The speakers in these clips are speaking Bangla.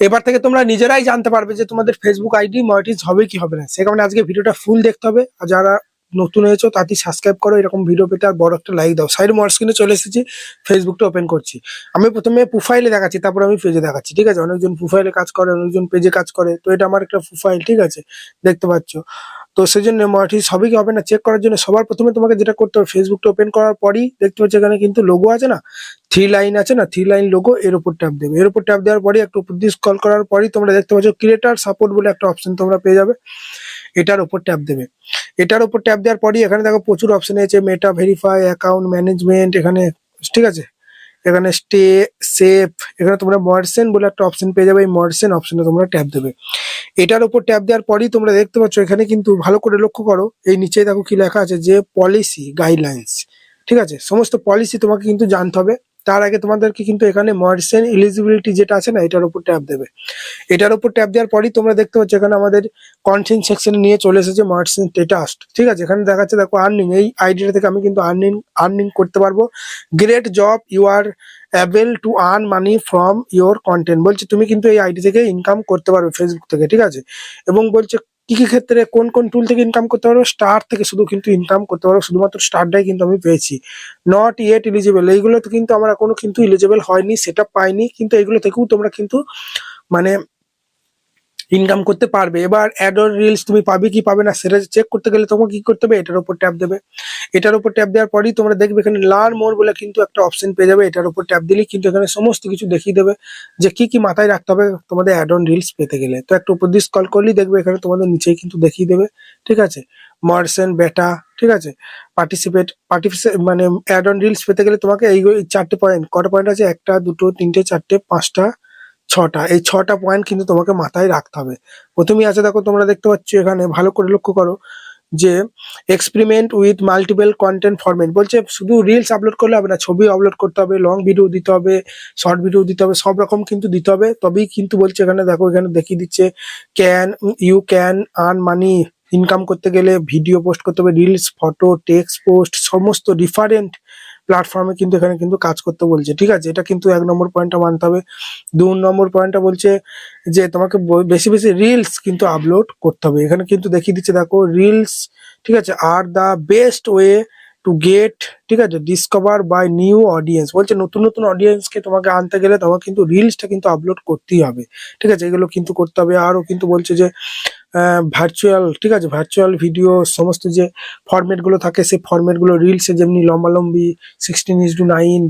এবার থেকে তোমরা নিজেরাই জানতে পারবে যে তোমাদের ফেসবুক আইডি মনিটাইজ হবে কি হবে না। সে কারণে আজকে ভিডিওটা ফুল দেখতে হবে। আর যারা নতুন হয়েছো তাড়াতাড়ি সাবস্ক্রাইব করো, এরকম ভিডিও পেতে আর বড় একটা লাইক দাও। সাইড মোর স্ক্রিনে চলে এসেছি, ফেসবুকটা ওপেন করছি। আমি প্রথমে প্রোফাইলে দেখাচ্ছি, তারপর আমি পেজে দেখাচ্ছি, ঠিক আছে? অনেকজন প্রোফাইলে কাজ করে, অনেকজন পেজে কাজ করে, তো এটা আমার একটা প্রোফাইল, ঠিক আছে? দেখতে পাচ্ছ। তো সেই জন্য মনিটাইজ হবে কি হবে না চেক করার জন্য সবার প্রথমে তোমাকে যেটা করতে হবে, ফেসবুকটা ওপেন করার পরই দেখতে পাচ্ছ এখানে কিন্তু লোগো আছে না, 3 লাইন আছে না, 3 লাইন লোগো, এর উপর ট্যাপ দেবে। এর উপর ট্যাপ দেওয়ার পরই একটু উপর দিয়ে স্ক্রল করার পরই তোমরা দেখতে পাচ্ছ ক্রিয়েটার সাপোর্ট বলে একটা অপশন তোমরা পেয়ে যাবে। এটার উপর ট্যাপ দেবে। এটার উপর ট্যাপ দেওয়ার পরই এখানে দেখো প্রচুর অপশন আছে, মেটা ভেরিফাই, অ্যাকাউন্ট ম্যানেজমেন্ট, এখানে ঠিক আছে, এখানে স্টে সেফ, এখানে তোমরা মার্সেন বলে একটা অপশন পেয়ে যাবে। এই মার্সেন অপশনে তোমরা ট্যাপ দেবে। এটার উপর ট্যাপ দেওয়ার পরই তোমরা দেখতে পাচ্ছ এখানে কিন্তু ভালো করে লক্ষ্য করো, এই নিচে দেখো কি লেখা আছে যে পলিসি গাইডলাইন্স, ঠিক আছে? সমস্ত পলিসি তোমাকে কিন্তু জানতে হবে। তার আগে তোমাদেরকে কিন্তু এখানে মার্সেন এলিজিবিলিটি যেটা আছে না, এটার উপর ট্যাপ দেবে। এটার উপর ট্যাপ দেওয়ার পরই তোমরা দেখতে পাচ্ছ এখানে আমাদের কন্টেন্ট সেকশনে নিয়ে চলে এসেছে মার্সেন স্ট্যাটাস, ঠিক আছে? এখানে দেখাচ্ছে দেখো আর্নিং, এই আইডিটা থেকে আমি কিন্তু আর্নিং করতে পারবো। Great job, you are able to earn money from your content, বলছে তুমি কিন্তু এই আইডি থেকে ইনকাম করতে পারবে ফেসবুক থেকে, ঠিক আছে? এবং বলছে কি কি ক্ষেত্রে কোন কোন টুল থেকে ইনকাম করতে পারো, স্টার থেকে শুধু কিন্তু ইনকাম করতে পারো, শুধুমাত্র স্টারটাই কিন্তু আমি পেয়েছি। নট ইয়েট এলিজিবল, এইগুলো তো কিন্তু আমার এখনো কিন্তু এলিজিবল হয়নি, সেটা পাইনি, কিন্তু এগুলো থেকেও তোমরা কিন্তু মানে ইনকাম করতে পারবে। এবার অ্যাড অন রিলস তুমি পাবে কি পাবে না সেটা চেক করতে গেলে তোমাকে কি করতে হবে, এটার উপর ট্যাপ দেবে। এটার উপর ট্যাপ দেওয়ার পরেই তোমরা দেখবে এখানে লার্ন মোর বলে কিন্তু একটা অপশন পেয়ে যাবে। এটার উপর ট্যাপ দিলেই কিন্তু এখানে সমস্ত কিছু দেখিয়ে দেবে যে কি কি মাথায় রাখতে হবে তোমাদের অ্যাড অন রিলস পেতে গেলে। তো একটু উপর দিয়ে স্ক্রল করলেই দেখবে এখানে তোমাদের নিচেই কিন্তু দেখিয়ে দেবে, ঠিক আছে? মার্সেন বেটা, ঠিক আছে? পার্টিসিপেট মানে অ্যাড অন রিলস পেতে গেলে তোমাকে এই 4টে পয়েন্ট, কটা পয়েন্ট আছে, 1 2 3 4 5 6টা, এই 6টা পয়েন্ট কিন্তু তোমাকে মাথায় রাখতে হবে। প্রথমেই আছে দেখো, তোমরা দেখতে পাচ্ছ এখানে ভালো করে লক্ষ্য করো যে experiment with multiple content format, বলছে শুধু রিলস আপলোড করলে হবে না, ছবি আপলোড করতে হবে, লং ভিডিও দিতে হবে, শর্ট ভিডিও দিতে হবে, সব রকম কিন্তু দিতে হবে, তবেই কিন্তু বলছে এখানে দেখো, এখানে দেখিয়ে দিচ্ছে you can earn money. Income করতে গেলে ভিডিও পোস্ট করতে হবে, রিলস, ফটো, টেক্সট পোস্ট, সমস্ত ডিফারেন্ট প্ল্যাটফর্মে কিন্তু এখানে কিন্তু কাজ করতে বলছে, ঠিক আছে? এটা কিন্তু 1 নম্বর পয়েন্টটা মানতে হবে। 2 নম্বর পয়েন্টটা বলছে যে তোমাকে বেশি বেশি রিলস কিন্তু আপলোড করতে হবে। এখানে কিন্তু দেখিয়ে দিচ্ছে দেখো রিলস, ঠিক আছে, are the best way to get, ঠিক আছে, ডিসকভার বাই নিউ অডিয়েন্স, বলছে নতুন নতুন অডিয়েন্সকে তোমাকে আনতে গেলে তোমাকে কিন্তু রিলসটা কিন্তু আপলোড করতেই হবে, ঠিক আছে? এগুলো কিন্তু করতে হবে। আরও কিন্তু বলছে যে ভার্চুয়াল, ঠিক আছে, ভার্চুয়াল ভিডিও সমস্ত যে ফরম্যাট গুলো থাকে সেই ফরম্যাট গুলো রিলসে যেমনি লম্বালম্বি 16:9,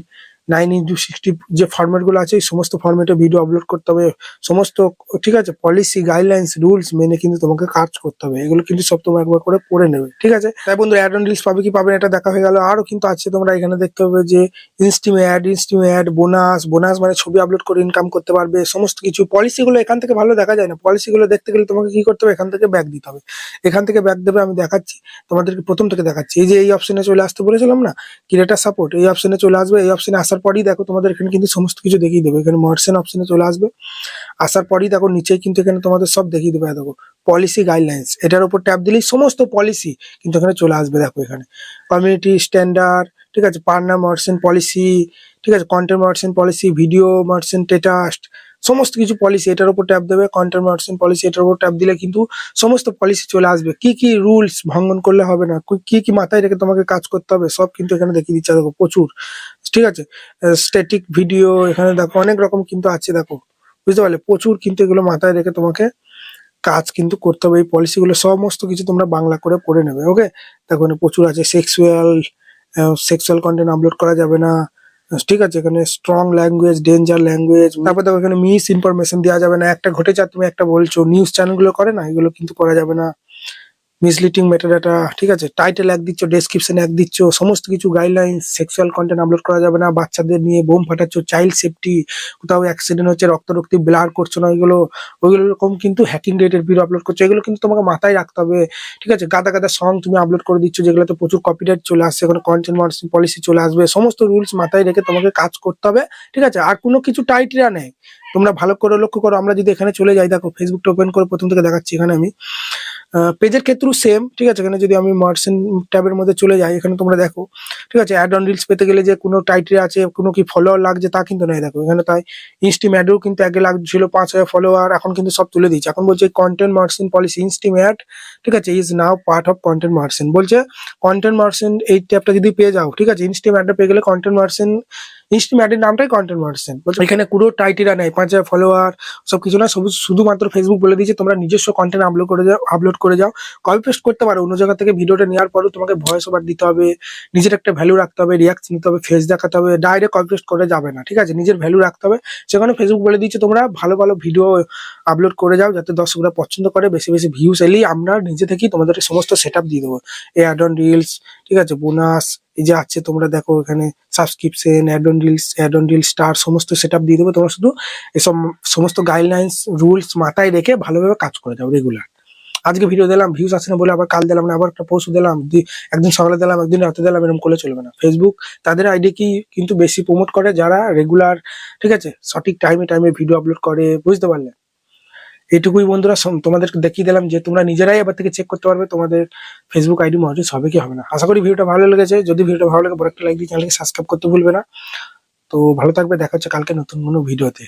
9:60 যে ফরম্যাট গুলো আছে এই সমস্ত ফরম্যাটে ভিডিও আপলোড করতে হবে সমস্ত, ঠিক আছে? পলিসি গাইডলাইন্স রুলস মেনে কিন্তু তোমাকে কাজ করতে হবে। এগুলো কিন্তু সব তোমরা একবার করে পড়ে নেবে, ঠিক আছে? তাই বন্ধু, অ্যাড অন রিলস পাবে কি পাবে না এটা দেখা হয়ে গেল। আরো কিন্তু আছে, তোমরা এখানে দেখতে পাবে যে ইনস্টিম অ্যাড, বোনাস মানে ছবি আপলোড করে ইনকাম করতে পারবে, সমস্ত কিছু। পলিসি গুলো এখান থেকে ভালো দেখা যায় না, পলিসি গুলো দেখতে গেলে তোমাকে কি করতে হবে, এখান থেকে ব্যাক দিতে হবে। এখান থেকে ব্যাক দেবে, আমি দেখাচ্ছি তোমাদেরকে, প্রথম থেকে দেখাচ্ছি। এই যে এই অপশনে চলে আসতে বলেছিলাম না, ক্রিয়েটার সাপোর্ট, এই অপশনে চলে আসবে। এই অপশনে আসার পরই দেখো তোমাদের এখানে কিন্তু সমস্ত কিছু দেখিয়ে দেবে। এখানে মার্সেন অপশনে চলে আসবে, আসার পরই দেখো নিচে কিন্তু এখানে তোমাদের সব দেখিয়ে দেবে। দেখো পলিসি গাইডলাইন্স, এটার উপর ট্যাপ দিলেই সমস্ত পলিসি কিন্তু এখানে চলে আসবে। দেখো এখানে কমিউনিটি স্ট্যান্ডার্ড, ঠিক আছে, পার্টনার মার্সেন পলিসি, ঠিক আছে, কন্টেন্ট মার্সেন পলিসি, ভিডিও মার্সেন স্ট্যাটাস, সমস্ত কিছু পলিসি। এটার উপর ট্যাপ দেবে, কন্টেন্ট মার্সেন পলিসি, এটার উপর ট্যাপ দিলে কিন্তু সমস্ত পলিসি চলে আসবে। কি কি রুলস ভঙ্গন করলে হবে না, কি কি মাথায় রেখে তোমাকে কাজ করতে হবে সব কিন্তু এখানে দেখিয়ে দিচ্ছে। দেখো প্রচুর, ঠিক আছে, স্ট্যাটিক ভিডিও, এখানে দেখো অনেক রকম কিন্তু আছে। দেখো বুঝতে পারলে, প্রচুর কিন্তু এগুলো মাথায় রেখে তোমাকে কাজ কিন্তু করতে হবে। এই পলিসিগুলো সমস্ত কিছু তোমরা বাংলা করে পড়ে নেবে, ওকে? দেখো এখানে প্রচুর আছে। সেক্সুয়াল কন্টেন্ট আপলোড করা যাবে না, ঠিক আছে? এখানে স্ট্রং ল্যাঙ্গুয়েজ, ডেঞ্জার ল্যাঙ্গুয়েজ, তারপর দেখো এখানে মিস ইনফরমেশন দেওয়া যাবে না, একটা ঘটেছে আর তুমি একটা বলছো, নিউজ চ্যানেলগুলো করে না, এগুলো কিন্তু করা যাবে না। মিসলিডিং মেটাডাটা, ঠিক আছে, টাইটেল এক দিচ্ছ, ডেসক্রিপশন এক দিচ্ছ, সমস্ত কিছু গাইডলাইন্স। সেক্সুয়াল কন্টেন্ট আপলোড করা যাবে না, বাচ্চাদের নিয়ে বোম ফাটাচ্ছ, চাইল্ড সেফটি, কোথাও অ্যাক্সিডেন্ট হচ্ছে, রক্তারক্তি ব্লার করছো না, ওইগুলো এরকম কিন্তু হ্যাকিং রিলেটেড ভিডিও আপলোড করছো, এগুলো কিন্তু তোমাকে মাথায় রাখতে হবে, ঠিক আছে? গাদা গাদা সং তুমি আপলোড করে দিচ্ছ, যেগুলোতে প্রচুর কপিরাইট চলে আসছে, এখানে কন্টেন্ট মার্কেটিং পলিসি চলে আসবে। সমস্ত রুলস মাথায় রেখে তোমাকে কাজ করতে হবে, ঠিক আছে? আর কোনো কিছু টাইটেরা নেই, তোমরা ভালো করে লক্ষ্য করো। আমরা যদি এখানে চলে যাই, দেখো ফেসবুকটা ওপেন করে প্রথম থেকে দেখাচ্ছি। এখানে আমি পেজের ক্ষেত্রেও সেম, ঠিক আছে। এখানে যদি আমি মার্চেন্ট ট্যাবের মধ্যে চলে যাই, এখানে তোমরা দেখো, ঠিক আছে, অ্যাড অন রিলস পেতে গেলে যে কোনো টাইটেল আছে, কোনো কি ফলোয়ার লাগছে তা কিন্তু নয়। দেখো এখানে তাই ইনস্টিম অ্যাডও কিন্তু আগে লাগছিল 5,000 ফলোয়ার, এখন কিন্তু সব তুলে দিচ্ছে। এখন বলছে কন্টেন্ট মার্সিন পলিসি ইনস্টিম অ্যাড, ঠিক আছে, is now part of content মার্সিন। বলছে কন্টেন্ট মার্সিন এই ট্যাবটা যদি পেয়ে যাও, ঠিক আছে, ইনস্টিম অ্যাডটা পেয়ে গেলে কন্টেন্ট মার্সিন, ইনস্টিম অ্যাডের নামটাই কন্টেন্ট মার্সিন। বলছে এখানে কোনো টাইটেরা নেই, 5,000 ফলোয়ার সব কিছু না, শুধুমাত্র ফেসবুক বলে দিয়েছে তোমরা নিজস্ব কন্টেন্ট আপলোড করে যাও, কপি পেস্ট করতে পারো অন্য জায়গা থেকে। ভিডিওটা নেওয়ার পরও তোমাকে ভয়েস ওভার দিতে হবে, নিজের একটা ভ্যালু রাখতে হবে, রিয়াক্ট নিতে হবে, ফেস দেখাতে হবে, ডাইরেক্ট কপি পেস্ট করে যাবে না, ঠিক আছে, নিজের ভ্যালু রাখতে হবে। সেখানে ফেসবুক বলে দিচ্ছে তোমরা ভালো ভালো ভিডিও আপলোড করে যাও, যাতে দর্শকরা পছন্দ করে, বেশি বেশি ভিউস এলেই আমরা নিজে থেকেই তোমাদের সমস্ত সেট আপ দিয়ে দেবো। এই অ্যাড অন রিলস, ঠিক আছে, বোনাস, এই যে আছে তোমরা দেখো এখানে subscription, add on reels star, সমস্ত সেট আপ দিয়ে দেবো। তোমরা শুধু এসব সমস্ত গাইডলাইন্স রুলস মাথায় রেখে ভালোভাবে কাজ করে যাও রেগুলার। আজকে ভিডিও দিলাম, ভিউজ আসে না বলে আবার কাল দিলাম না, আবার একটা পোস্ট দিলাম, একদিন সকালে দিলাম, একদিন রাতে দিলাম, এরকম করলে চলবে না। ফেসবুক তাদের আইডি কি কিন্তু বেশি প্রমোট করে যারা রেগুলার, ঠিক আছে, সঠিক টাইমে ভিডিও আপলোড করে, বুঝতে পারলে। এইটুকুই বন্ধুরা, তোমাদেরকে দেখিয়ে দিলাম যে তোমরা নিজেরাই এবার থেকে চেক করতে পারবে তোমাদের ফেসবুক আইডি মনিটাইজ হবে কি হবে না। আশা করি ভিডিওটা ভালো লেগেছে। যদি ভিডিওটা ভালো লাগে বড় একটা লাইক দিয়ে চ্যানেলকে সাবস্ক্রাইব করতে ভুলবে না। তো ভালো থাকবে, দেখা হচ্ছে কালকে নতুন কোনো ভিডিওতে।